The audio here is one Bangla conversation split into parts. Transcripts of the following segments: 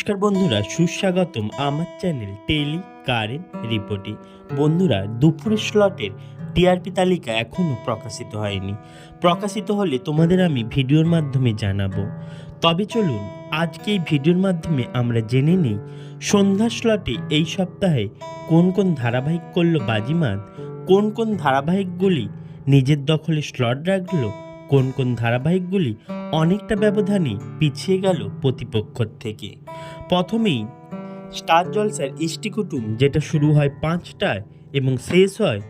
নমস্কার বন্ধুরা, সুস্বাগতম আমার চ্যানেল টেলি কারেন্ট রিপোর্টে। বন্ধুরা, দুপুরের স্লটের টিআরপি তালিকা এখনও প্রকাশিত হয়নি। প্রকাশিত হলে তোমাদের আমি ভিডিওর মাধ্যমে জানাবো। তবে চলুন আজকে এই ভিডিওর মাধ্যমে আমরা জেনে নিই সন্ধ্যা স্লটে এই সপ্তাহে কোন কোন ধারাবাহিক করলো বাজিমাত, কোন কোন ধারাবাহিকগুলি নিজের দখলে স্লট রাখলো, কোন কোন ধারাবাহিকগুলি অনেকটা ব্যবধানে পিছিয়ে গেল প্রতিপক্ষর থেকে। প্রথমেই স্টার জলসার ইষ্টি কুটুম, যেটা শুরু হয় 5টায় এবং শেষ হয়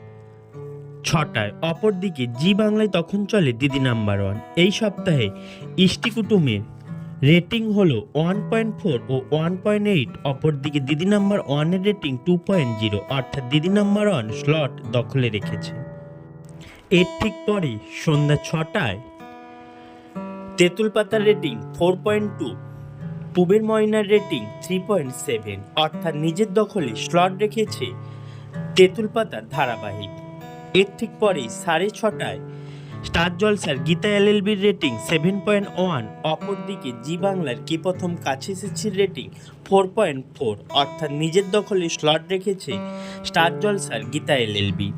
6টায়। অপরদিকে জি বাংলায় তখন চলে দিদি নাম্বার 1। এই সপ্তাহে ইষ্টি কুটুমের রেটিং হলো 1.4 ও 1.8। অপরদিকে দিদি নাম্বার 1-এর রেটিং 2.0, অর্থাৎ দিদি নাম্বার 1 স্লট দখলে রেখেছে। এর ঠিক পরে সন্ধ্যা 6টায় তেঁতুল পাতার রেটিং 4.2, পুবের ময়নার রেটিং 3.7, অর্থাৎ নিজের দখলে স্লট রেখেছে তেঁতুল পাতার ধারাবাহিক। এর ঠিক পরে 6:30টায় স্টার জলসার গীতা এলএলবির রেটিং 7.1। অপরদিকে জি বাংলার কি প্রথম কাছে এসেছে রেটিং 4.4, অর্থাৎ নিজের দখলে স্লট রেখেছে স্টার জলসার গীতা এলএলবি।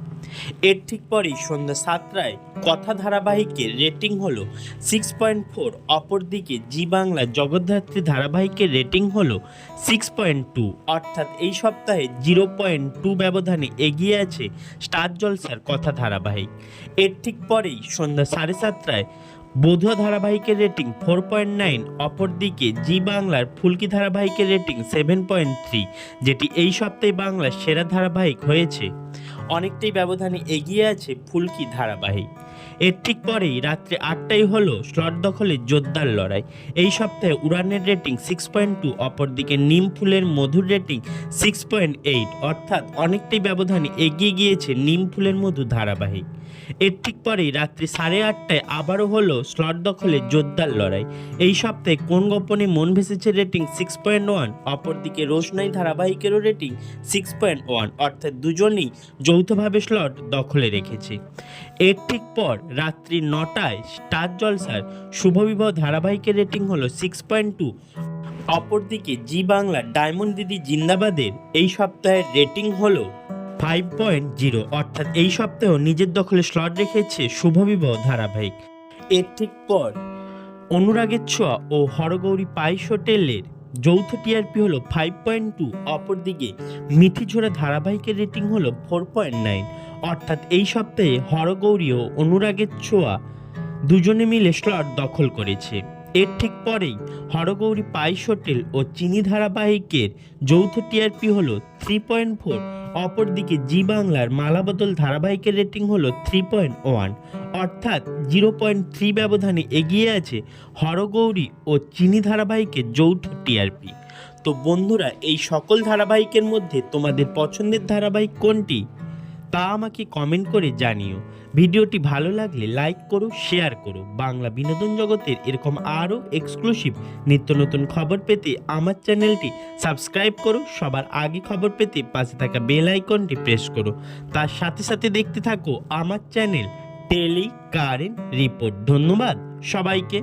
এর ঠিক পরেই সন্ধ্যা 7টায় কথা ধারাবাহিকের রেটিং হলো 6.4। অপরদিকে জি বাংলা জগদ্ধাত্রী ধারাবাহিকের রেটিং হলো 6.2, অর্থাৎ এই সপ্তাহে 0.2 ব্যবধানে এগিয়ে আছে স্টার জলসার কথা ধারাবাহিক। এর ঠিক পরেই সন্ধ্যা 7:30টায় বধুয়া ধারাবাহিকের রেটিং 4.9। অপরদিকে জি বাংলার ফুলকি ধারাবাহিকের রেটিং 7.3, যেটি এই সপ্তাহে বাংলার সেরা ধারাবাহিক হয়েছে। অনেকটাই ব্যবধানে এগিয়ে আছে ফুলকি ধারাবাহিক। এর ঠিক পরেই রাত্রে 8টায় হলো স্লট দখলের জোরদার লড়াই। এই সপ্তাহে উড়ানের রেটিং 6.2, অপরদিকে নিম ফুলের মধুর রেটিং 6.8, অর্থাৎ অনেকটাই ব্যবধানে এগিয়ে গিয়েছে নিম ফুলের মধু ধারাবাহিক। এর ঠিক পরেই রাত্রি 8:30টায় আবারও হলো স্লট দখলের জোরদার লড়াই। এই সপ্তাহে কোন গোপনে মন ভেসেছে রেটিং 6.1, অপরদিকে রোশনাই ধারাবাহিকেরও রেটিং 6.1, অর্থাৎ দুজনেই যৌথভাবে স্লট দখলে রেখেছে। এর ঠিক পর রাত্রি 9টায় স্টার জলসার শুভবিবাহ ধারাবাহিকের রেটিং হলো 6.2। অপরদিকে জি বাংলার ডায়মন্ড দিদি জিন্দাবাদের এই সপ্তাহের রেটিং হলো 5.0, অর্থাৎ এই সপ্তাহেও নিজের দখলে স্লট রেখেছে শুভবিবাহ ধারাবাহিক। এর ঠিক পর অনুরাগের ছোঁয়া ও হরগৌরী পাইস হোটেলের যৌথ টিআরপি হলো 5.2। অপরদিকে মিঠিঝোড়া ধারাবাহিকের রেটিং হলো 4.9, অর্থাৎ এই সপ্তাহে হরগৌরী ও অনুরাগের ছোঁয়া দুজনে মিলে স্লট দখল করেছে। এর ঠিক পরেই হরগৌরী পাইস হোটেল ও চিনি ধারাবাহিকের যৌথ টিআরপি হলো 3.4। অপরদিকে জি বাংলার মালাবদল ধারাবাহিকের রেটিং হলো 3.1, অর্থাৎ 0.3 ব্যবধানে এগিয়ে আছে হরগৌরী ও চিনি ধারাবাহিকের যৌথ টিআরপি। তো বন্ধুরা, এই সকল ধারাবাহিকের মধ্যে তোমাদের পছন্দের ধারাবাহিক কোনটি তা আমাকে কমেন্ট করে জানিও। ভিডিওটি ভালো লাগলে লাইক করো, শেয়ার করো। বাংলা বিনোদন জগতের এরকম আরও এক্সক্লুসিভ নিত্য নতুন খবর পেতে আমার চ্যানেলটি সাবস্ক্রাইব করো। সবার আগে খবর পেতে পাশে থাকা বেল আইকনটি প্রেস করো। তার সাথে সাথে দেখতে থাকো আমার চ্যানেল টেলি কারেন্ট রিপোর্ট। ধন্যবাদ সবাইকে।